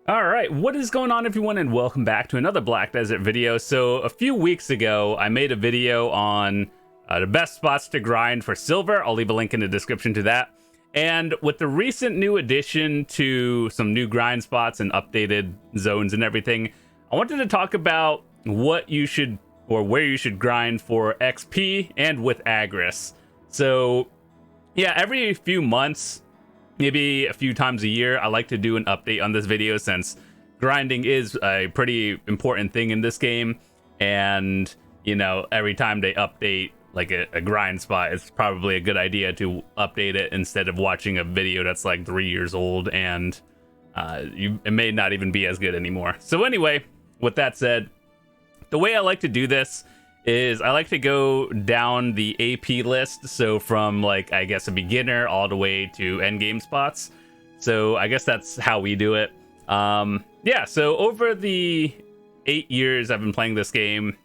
All right, what is going on, everyone, and welcome back to another Black Desert video. So a few weeks ago, I made a video on the best spots to grind for silver. I'll leave a link in the description to that. And with the recent new addition to some new grind spots and updated zones and everything, I wanted to talk about what you should, or where you should grind for XP and with Agris. So yeah, every few months, maybe a few times a year, I like to do an update on this video since grinding is a pretty important thing in this game. And, you know, every time they update like a grind spot, it's probably a good idea to update it instead of watching a video that's like 3 years old and it may not even be as good anymore. So anyway, with that said, the way I like to do this is I like to go down the AP list, so from like I guess a beginner all the way to end game spots. So I guess that's how we do it. Yeah, so over the 8 years I've been playing this game,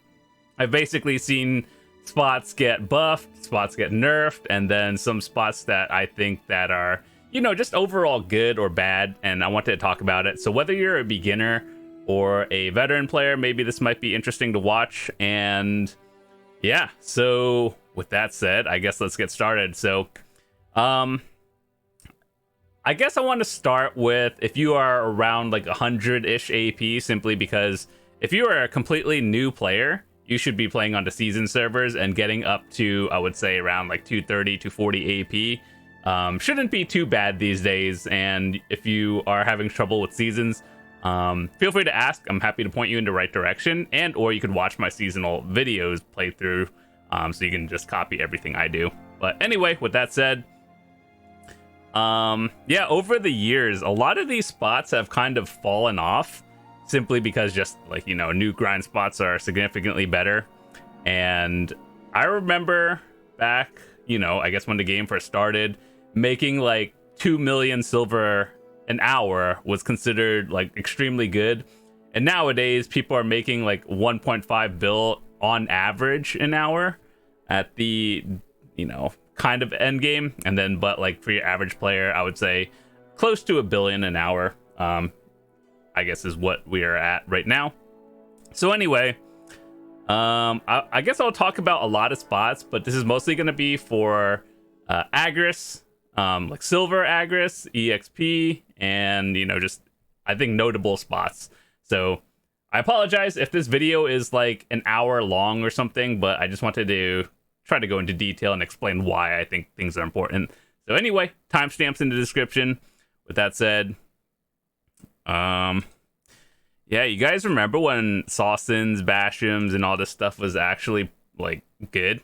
I've basically seen spots get buffed, spots get nerfed, and then some spots that I think that are, you know, just overall good or bad, and I wanted to talk about it. So whether you're a beginner or a veteran player, maybe this might be interesting to watch. And yeah, so with that said, I guess let's get started. So I guess I want to start with if you are around like 100-ish AP, simply because if you are a completely new player, you should be playing on the season servers, and getting up to, I would say, around like 230 to 40 AP shouldn't be too bad these days. And if you are having trouble with seasons, feel free to ask. I'm happy to point you in the right direction, and or you could watch my seasonal videos play through, so you can just copy everything I do. But anyway, with that said, yeah, over the years, a lot of these spots have kind of fallen off simply because just like, you know, new grind spots are significantly better. And I remember back, you know, I guess when the game first started, making like 2 million silver an hour was considered like extremely good. And nowadays people are making like 1.5 bill on average an hour at the, you know, kind of end game. And then, but like for your average player, I would say close to 1 billion an hour, I guess is what we are at right now. So anyway, I guess I'll talk about a lot of spots, but this is mostly going to be for Agris, like silver Agris, EXP, and, you know, just I think notable spots. So I apologize if this video is like an hour long or something, but I just wanted to try to go into detail and explain why I think things are important. So anyway, timestamps in the description. With that said, yeah, you guys remember when Sawsons, Bashams, and all this stuff was actually like good?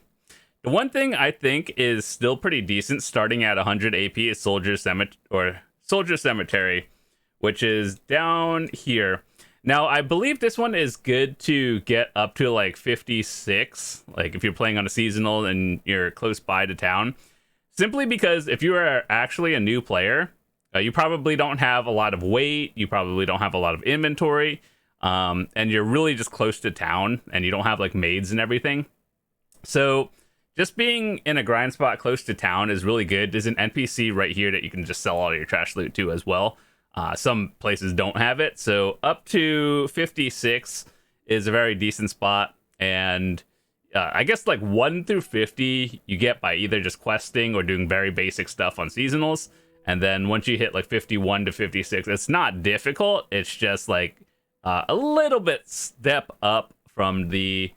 The one thing I think is still pretty decent starting at 100 AP is Soldier Cemetery, which is down here. Now, I believe this one is good to get up to like 56, like if you're playing on a seasonal and you're close by to town. Simply because if you are actually a new player, you probably don't have a lot of weight, you probably don't have a lot of inventory, and you're really just close to town, and you don't have like maids and everything. So just being in a grind spot close to town is really good. There's an NPC right here that you can just sell all your trash loot to as well. Some places don't have it, so up to 56 is a very decent spot. And I guess like 1 through 50 you get by either just questing or doing very basic stuff on seasonals. And then once you hit like 51 to 56, it's not difficult. It's just like a little bit step up from the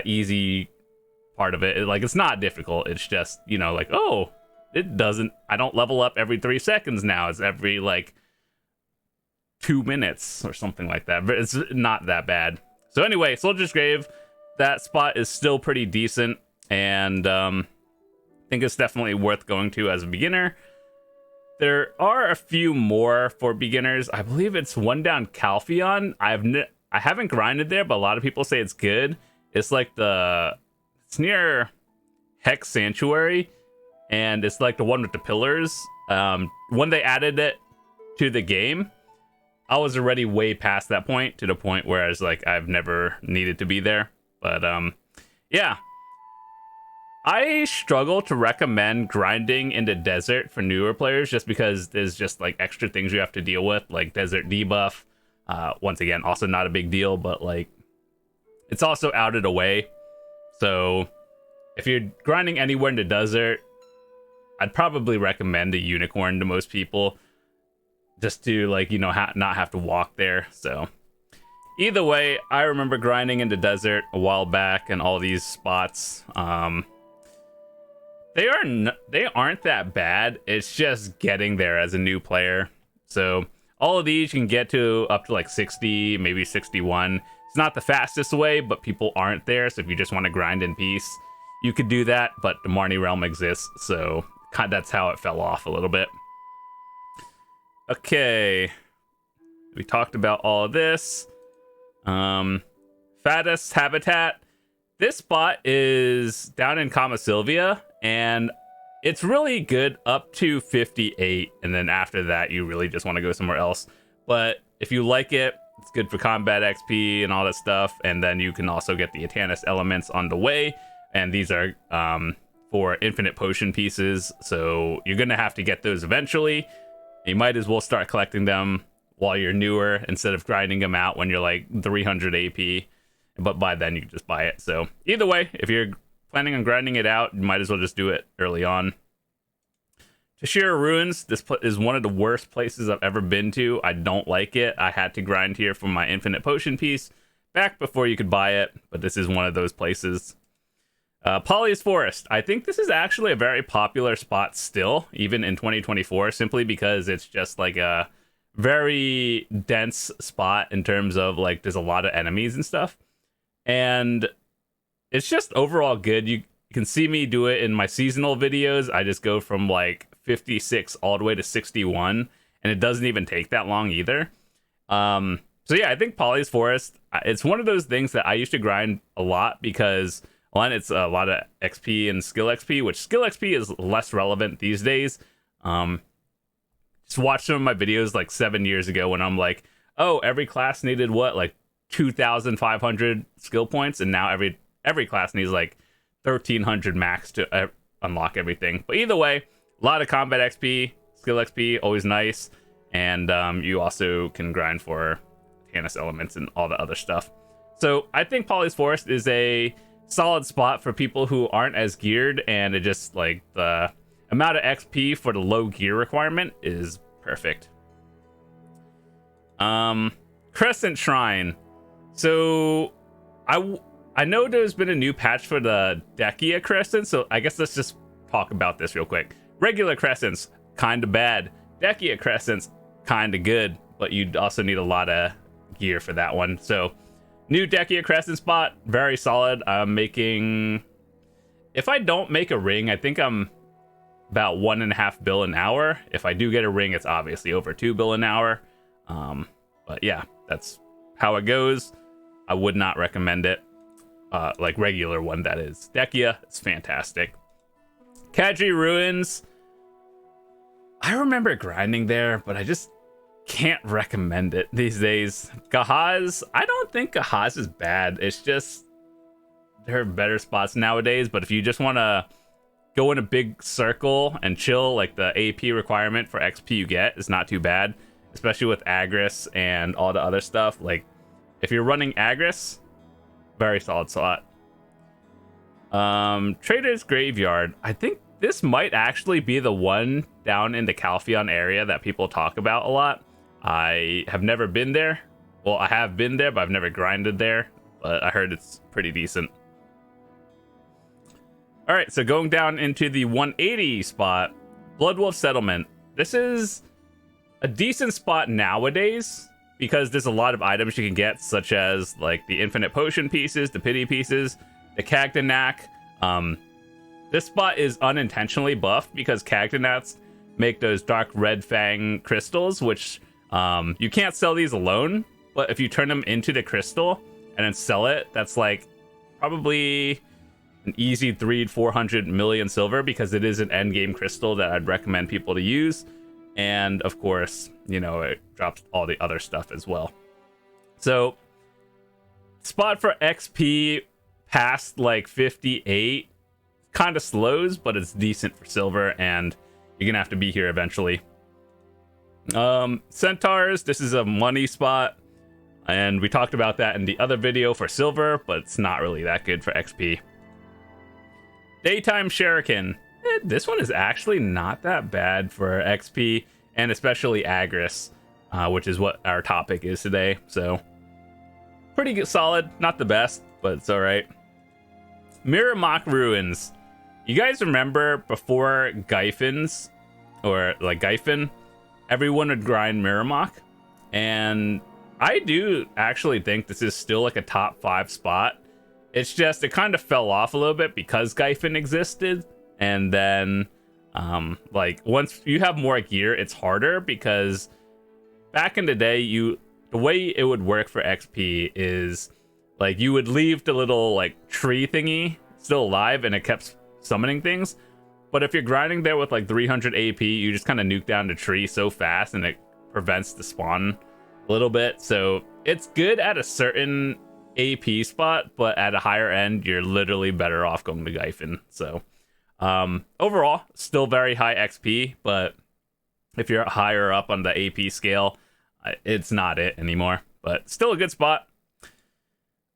easy part of it. Like, it's not difficult. It's just, you know, like, oh, I don't level up every 3 seconds now. It's every like 2 minutes or something like that. But it's not that bad. So anyway, Soldier's Grave, that spot is still pretty decent. And I think it's definitely worth going to as a beginner. There are a few more for beginners. I believe it's one down Calpheon. I haven't grinded there, but a lot of people say it's good. It's like it's near Hex Sanctuary, and it's like the one with the pillars. When they added it to the game, I was already way past that point, to the point where I was like, I've never needed to be there. But yeah. I struggle to recommend grinding in the desert for newer players just because there's just like extra things you have to deal with, like desert debuff, Once again, also not a big deal, but like it's also out of the way. So if you're grinding anywhere in the desert, I'd probably recommend a unicorn to most people, just to like, you know, not have to walk there. So either way, I remember grinding in the desert a while back, and all these spots, they aren't that bad. It's just getting there as a new player. So all of these you can get to up to like 60, maybe 61. It's not the fastest way, but people aren't there. So if you just want to grind in peace, you could do that. But the Marnie Realm exists, so that's how it fell off a little bit. Okay, we talked about all of this. Fattest Habitat. This spot is down in Kama Sylvia, and it's really good up to 58, and then after that you really just want to go somewhere else. But if you like it, it's good for combat XP and all that stuff, and then you can also get the Atanus elements on the way, and these are for infinite potion pieces, so you're gonna have to get those eventually. You might as well start collecting them while you're newer instead of grinding them out when you're like 300 AP, but by then you can just buy it. So either way, if you're planning on grinding it out, you might as well just do it early on. Tashira Ruins, this is one of the worst places I've ever been to. I don't like it. I had to grind here for my infinite potion piece back before you could buy it, but this is one of those places. Polly's Forest. I think this is actually a very popular spot still, even in 2024, simply because it's just like a very dense spot in terms of like there's a lot of enemies and stuff. And it's just overall good. You can see me do it in my seasonal videos. I just go from like 56 all the way to 61, and it doesn't even take that long either. So yeah, I think Polly's Forest, it's one of those things that I used to grind a lot because one, it's a lot of XP and skill XP, which skill XP is less relevant these days. Just watch some of my videos like 7 years ago when I'm like, oh, every class needed what, like 2,500 skill points, and now every class needs like 1,300 max to unlock everything. But either way, a lot of combat XP, skill XP, always nice, and you also can grind for Tannis elements and all the other stuff. So I think Polly's Forest is a solid spot for people who aren't as geared, and it just like the amount of XP for the low gear requirement is perfect. Crescent Shrine. So I know there's been a new patch for the Dekia Crescent, so I guess let's just talk about this real quick. Regular Crescents, kind of bad. Dekia Crescents, kind of good, but you'd also need a lot of gear for that one. So new Dekia Crescent spot, very solid. I'm making, if I don't make a ring, I think I'm about 1.5 bill an hour. If I do get a ring, it's obviously over 2 bill an hour. But yeah, that's how it goes. I would not recommend it. Like regular one, that is. Dekia, it's fantastic. Kadri Ruins, I remember grinding there, but I just can't recommend it these days. Gahaz, I don't think Gahaz is bad. It's just there are better spots nowadays, but if you just want to go in a big circle and chill, like the AP requirement for XP you get is not too bad, especially with Agris and all the other stuff. Like if you're running Agris, very solid slot. Trader's Graveyard, I think this might actually be the one down in the Calpheon area that people talk about a lot. I have never been there. Well, I have been there, but I've never grinded there. But I heard it's pretty decent. All right, so going down into the 180 spot, Bloodwolf Settlement. This is a decent spot nowadays because there's a lot of items you can get, such as like the infinite potion pieces, the pity pieces, the Cagdanak. This spot is unintentionally buffed because Cagdanats make those dark red fang crystals, which you can't sell these alone, but if you turn them into the crystal and then sell it, that's like probably an easy 300-400 million silver, because it is an end game crystal that I'd recommend people to use. And of course, you know, it drops all the other stuff as well. So spot for XP past like 58 kind of slows, but it's decent for silver, and you're gonna have to be here eventually. Centaurs, this is a money spot. And we talked about that in the other video for silver, but it's not really that good for XP. Daytime Shuriken. This one is actually not that bad for XP, and especially Agris, which is what our topic is today. So pretty good, solid, not the best, but it's all right. Mirror Mock Ruins. You guys remember before Gyphins, or like Gyphin, everyone would grind Mirror Mock, and I do actually think this is still like a top 5 spot. It's just it kind of fell off a little bit because Gyphin existed, and then like once you have more gear, it's harder because back in the day, the way it would work for XP is like you would leave the little like tree thingy still alive, and it kept summoning things. But if you're grinding there with like 300 AP, you just kind of nuke down the tree so fast, and it prevents the spawn a little bit. So it's good at a certain AP spot, but at a higher end, you're literally better off going to Gyphin. So overall, still very high XP, but if you're higher up on the AP scale, it's not it anymore. But still a good spot.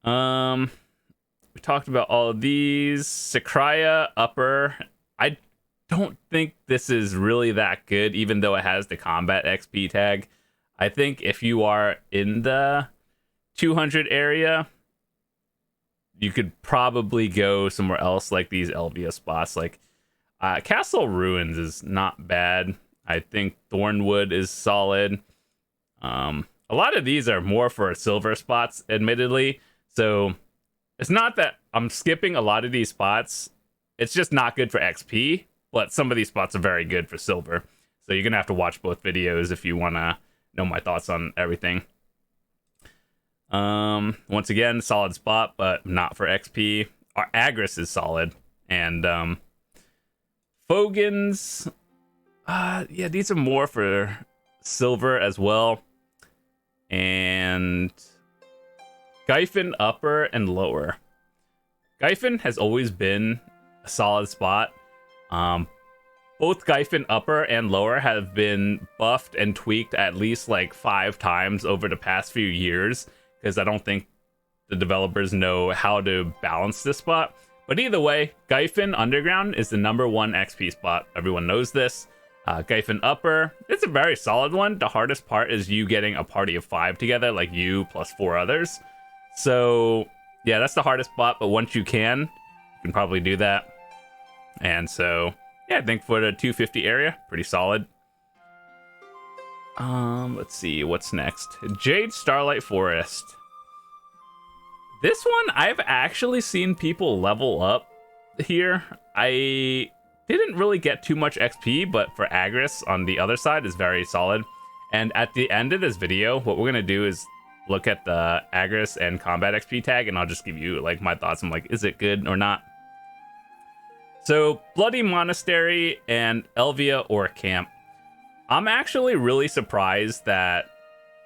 We talked about all of these. Sakraya Upper. I don't think this is really that good, even though it has the combat XP tag. I think if you are in the 200 area, you could probably go somewhere else, like these Elvia spots. Like Castle Ruins is not bad. I think Thornwood is solid. A lot of these are more for silver spots, admittedly. So it's not that I'm skipping a lot of these spots. It's just not good for XP, but some of these spots are very good for silver. So you're going to have to watch both videos if you want to know my thoughts on everything. Once again, solid spot, but not for XP. Our Agris is solid. And Fogans, yeah, these are more for silver as well. And Gyphin Upper and Lower. Gyphin has always been a solid spot. Both Gyphin Upper and Lower have been buffed and tweaked at least like 5 times over the past few years, because I don't think the developers know how to balance this spot. But either way, Gyphin Underground is the #1 XP spot. Everyone knows this. Gyphin Upper, it's a very solid one. The hardest part is you getting a party of 5 together, like you plus 4 others. So yeah, that's the hardest spot, but once you can probably do that. And so yeah, I think for the 250 area, pretty solid. Let's see, what's next? Jade Starlight Forest. This one, I've actually seen people level up here. I didn't really get too much XP, but for Agris on the other side is very solid. And at the end of this video, what we're gonna do is look at the Agris and combat XP tag, and I'll just give you like my thoughts. I'm like, is it good or not? So Bloody Monastery and Elvia Orc Camp. I'm actually really surprised that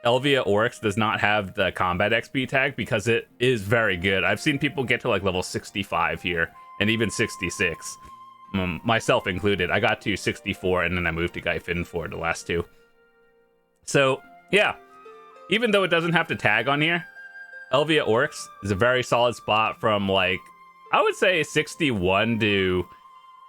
Elvia Orcs does not have the combat XP tag, because it is very good. I've seen people get to like level 65 here, and even 66. Myself included. I got to 64, and then I moved to Gyphin for the last 2. So yeah, even though it doesn't have the tag on here, Elvia Orcs is a very solid spot from like, I would say 61 to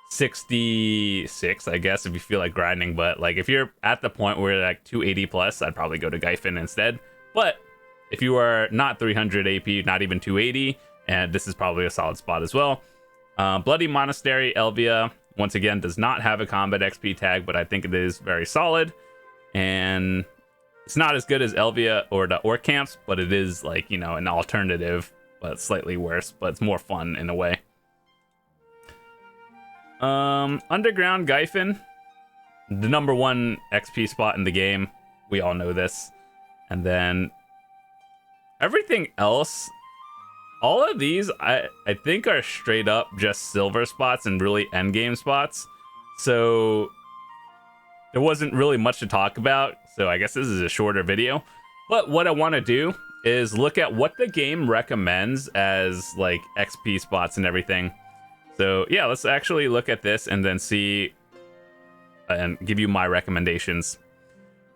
66, I guess, if you feel like grinding. But like if you're at the point where you're like 280 plus, I'd probably go to Gyphin instead. But if you are not 300 AP, not even 280, and this is probably a solid spot as well. Bloody Monastery, Elvia, once again, does not have a combat XP tag, but I think it is very solid. And it's not as good as Elvia or the Orc Camps, but it is like, you know, an alternative, but slightly worse, but it's more fun in a way. Underground Gyphin, the #1 XP spot in the game. We all know this. And then everything else, all of these, I think are straight up just silver spots and really endgame spots. So there wasn't really much to talk about. So I guess this is a shorter video. But what I want to do is look at what the game recommends as like XP spots and everything. So yeah, let's actually look at this and then see and give you my recommendations.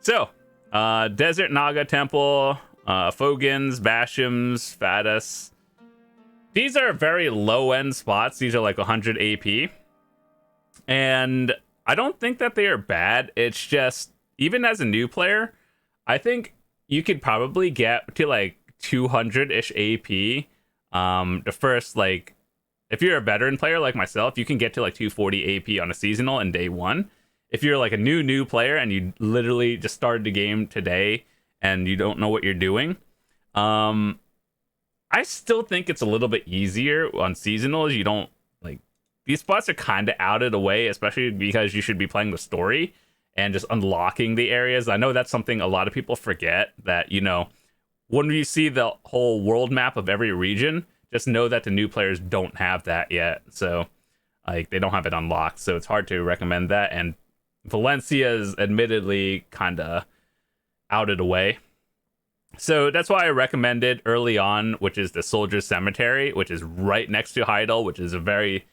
So Desert Naga Temple, Fogans, Bashams, Fatus. These are very low-end spots. These are like 100 AP. And I don't think that they are bad. It's just, even as a new player, I think you could probably get to like 200-ish AP. The first, like, if you're a veteran player like myself, you can get to like 240 AP on a seasonal in day one. If you're like a new player and you literally just started the game today and you don't know what you're doing, I still think it's a little bit easier on seasonals. You don't, like, these spots are kind of out of the way, especially because you should be playing the story and just unlocking the areas. I know that's something a lot of people forget, that, you know, when you see the whole world map of every region, just know that the new players don't have that yet. So, like, they don't have it unlocked. So it's hard to recommend that. And Valencia is admittedly kind of out of the way. So that's why I recommended early on, which is the Soldiers Cemetery, which is right next to Heidel, which is a very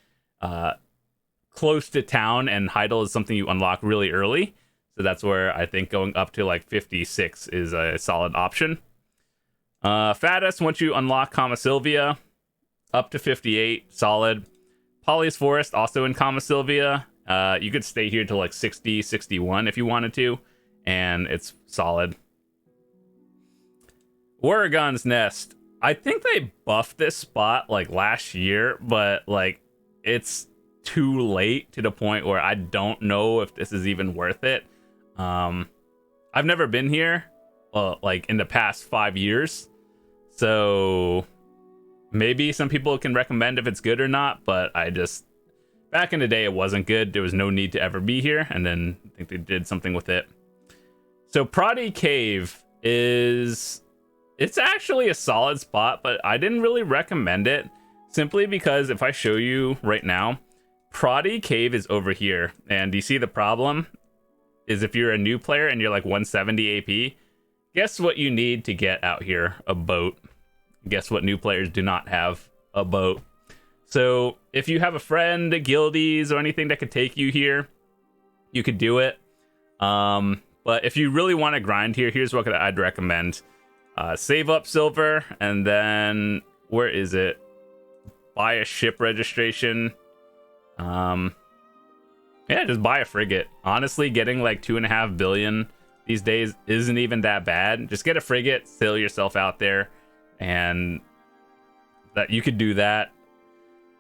close to town, and Heidel is something you unlock really early. So that's where I think going up to like 56 is a solid option. Fatus, once you unlock Kama Sylvia, up to 58, solid. Polly's Forest, also in Kama Sylvia. You could stay here to like 60, 61 if you wanted to, and it's solid. Oregon's Nest. I think they buffed this spot like last year, but like it's too late to the point where I don't know if this is even worth it. I've never been here, like in the past 5 years, so maybe some people can recommend if it's good or not, but I just, back in the day, it wasn't good. There was no need to ever be here, and then I think they did something with it. So Prodi Cave is, it's actually a solid spot, but I didn't really recommend it simply because if I show you right now, Prodi Cave is over here. And do you see the problem? Is if you're a new player and you're like 170 AP, guess what you need to get out here? A boat. Guess what new players do not have? A boat. So if you have a friend, guildies, or anything that could take you here, you could do it. But if you really want to grind here, here's what I'd recommend. Save up silver, and then where is it? Buy a ship registration. Yeah, just buy a frigate. Honestly, getting like 2.5 billion these days isn't even that bad. Just get a frigate, sail yourself out there, and that you could do that.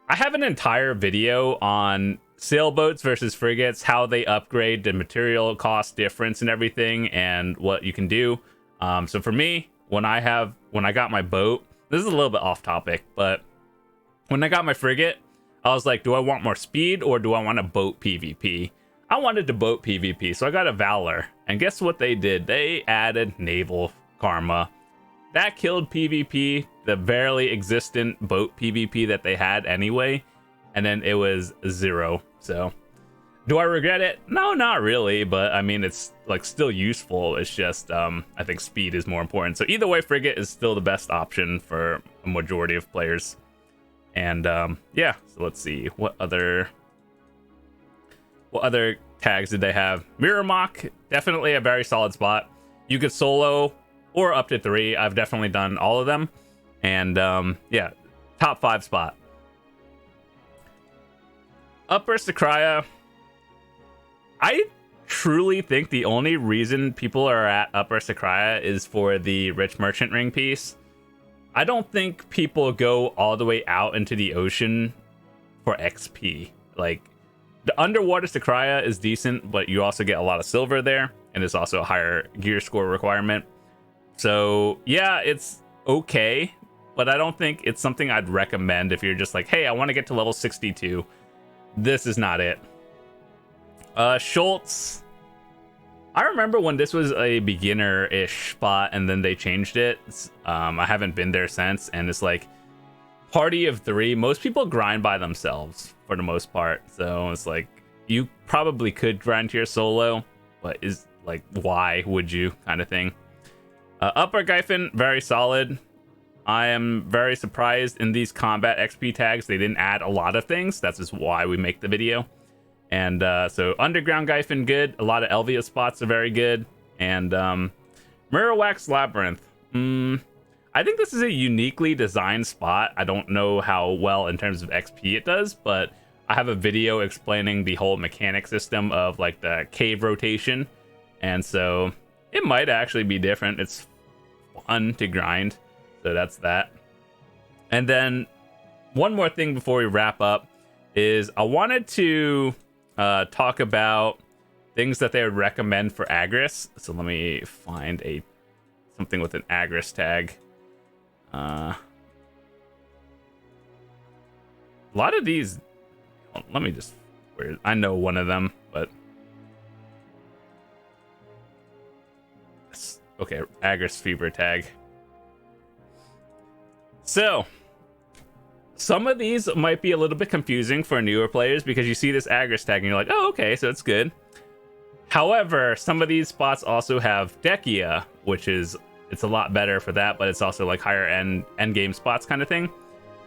I have an entire video on sailboats versus frigates, how they upgrade, the material cost difference and everything, and what you can do. So for me, when I got my boat, this is a little bit off topic, but when I got my frigate, I was like, do I want more speed or do I want a boat PvP? I wanted the boat PvP, so I got a Valor. And guess what they did? They added naval karma. That killed PvP, the barely existent boat PvP that they had anyway, and then it was 0. So, do I regret it? No, not really, but I mean, it's like still useful. It's just, I think speed is more important. So either way, frigate is still the best option for a majority of players. And yeah, so let's see what other tags did they have. Mirror Mock, definitely a very solid spot. You could solo or up to 3. I've definitely done all of them, and yeah, top 5 spot. Upper Sakraya, I truly think the only reason people are at Upper Sakraya is for the Rich Merchant Ring piece. I don't think people go all the way out into the ocean for XP. Like, the underwater Sakraya is decent, but you also get a lot of silver there, and it's also a higher gear score requirement. So yeah, it's okay, but I don't think it's something I'd recommend if you're just like, hey, I want to get to level 62. This is not it. Schultz, I remember when this was a beginner-ish spot and then they changed it. I haven't been there since, and it's like party of 3. Most people grind by themselves for the most part, so it's like you probably could grind here solo, but is like, why would you, kind of thing. Upper Gyfin, very solid. I am very surprised in these combat XP tags they didn't add a lot of things. That's just why we make the video. And so Underground Gyfin, good. A lot of Elvia spots are very good. And Mirror Wax Labyrinth. I think this is a uniquely designed spot. I don't know how well in terms of XP it does, but I have a video explaining the whole mechanic system of like the cave rotation, and so it might actually be different. It's fun to grind, so that's that. And then one more thing before we wrap up is I wanted to talk about things that they would recommend for Agris. So let me find something with an Agris tag. A lot of these, let me just, I know one of them, but okay, Agris fever tag. So some of these might be a little bit confusing for newer players because you see this Agris tag and you're like, oh, okay, so it's good. However, some of these spots also have Dekia, which is, it's a lot better for that, but it's also like higher end game spots kind of thing.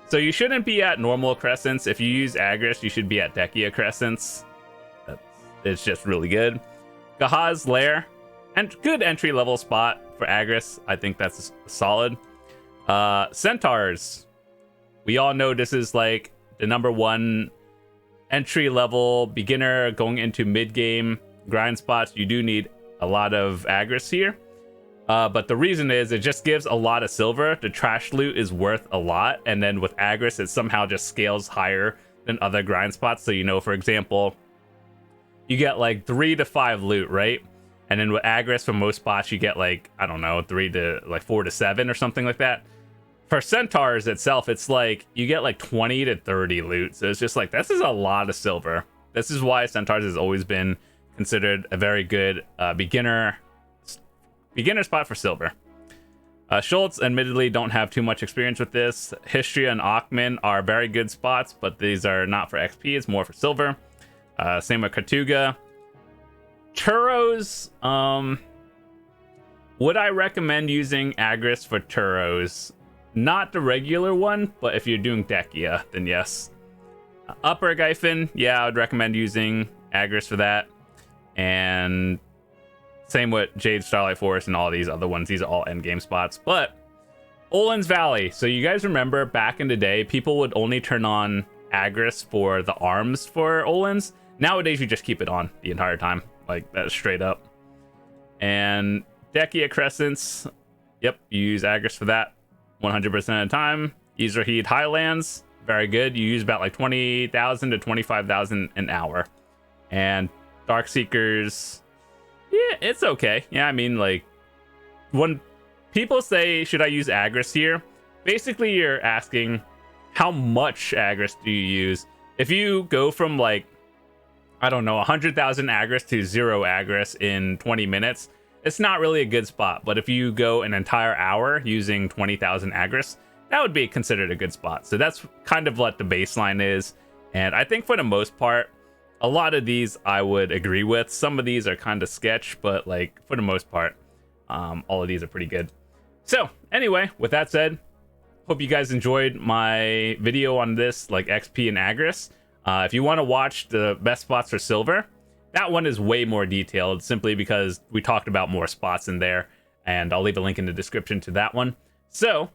So you shouldn't be at normal crescents. If you use Agris, you should be at Dekia crescents. It's just really good. Gaha's Lair, and good entry level spot for Agris. I think that's solid. Centaurs. We all know this is like the #1 entry level beginner going into mid game grind spots. You do need a lot of Agris here. But the reason is it just gives a lot of silver. The trash loot is worth a lot. And then with Agris, it somehow just scales higher than other grind spots. So, you know, for example, you get like 3 to 5 loot, right? And then with Agris, for most spots, you get like, I don't know, 4 to 7 or something like that. For Centaurs itself, it's like you get like 20 to 30 loot. So it's just like, this is a lot of silver. This is why Centaurs has always been considered a very good beginner spot for silver. Schultz admittedly don't have too much experience with this. Histria and Akhman are very good spots, but these are not for XP. It's more for silver. Same with Katuga. Churros. Would I recommend using Agris for Churros? Not the regular one, but if you're doing Dekia, then yes. Upper Gyphon, yeah, I would recommend using Agris for that. And same with Jade, Starlight Forest, and all these other ones. These are all endgame spots. But Olin's Valley. So you guys remember back in the day, people would only turn on Agris for the arms for Olin's. Nowadays, you just keep it on the entire time. Like, that's straight up. And Dekia Crescents. Yep, you use Agris for that 100% of the time. Izrahid Highlands. Very good. You use about like 20,000 to 25,000 an hour. And Darkseekers, yeah, it's okay. Yeah, I mean, like, when people say, should I use Agris here? Basically, you're asking, how much Agris do you use? If you go from, like, I don't know, 100,000 Agris to 0 Agris in 20 minutes, it's not really a good spot. But if you go an entire hour using 20,000 Agris, that would be considered a good spot. So that's kind of what the baseline is. And I think for the most part, a lot of these I would agree with. Some of these are kind of sketch, but like for the most part, all of these are pretty good. So anyway, with that said, hope you guys enjoyed my video on this, like XP and Agris. If you want to watch the best spots for silver, that one is way more detailed simply because we talked about more spots in there, and I'll leave a link in the description to that one. So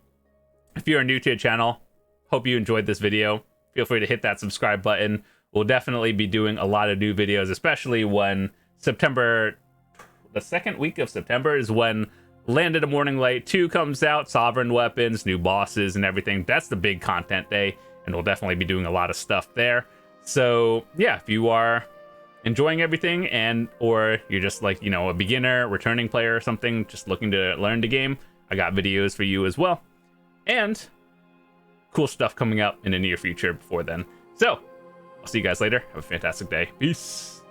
if you're new to the channel, hope you enjoyed this video. Feel free to hit that subscribe button. We'll definitely be doing a lot of new videos, especially when September, the second week of September is when Land of the Morning Light 2 comes out, Sovereign Weapons, new bosses and everything. That's the big content day, and we'll definitely be doing a lot of stuff there. So yeah, if you are enjoying everything or you're just like, you know, a beginner, returning player or something, just looking to learn the game, I got videos for you as well. And cool stuff coming up in the near future before then. So I'll see you guys later. Have a fantastic day. Peace.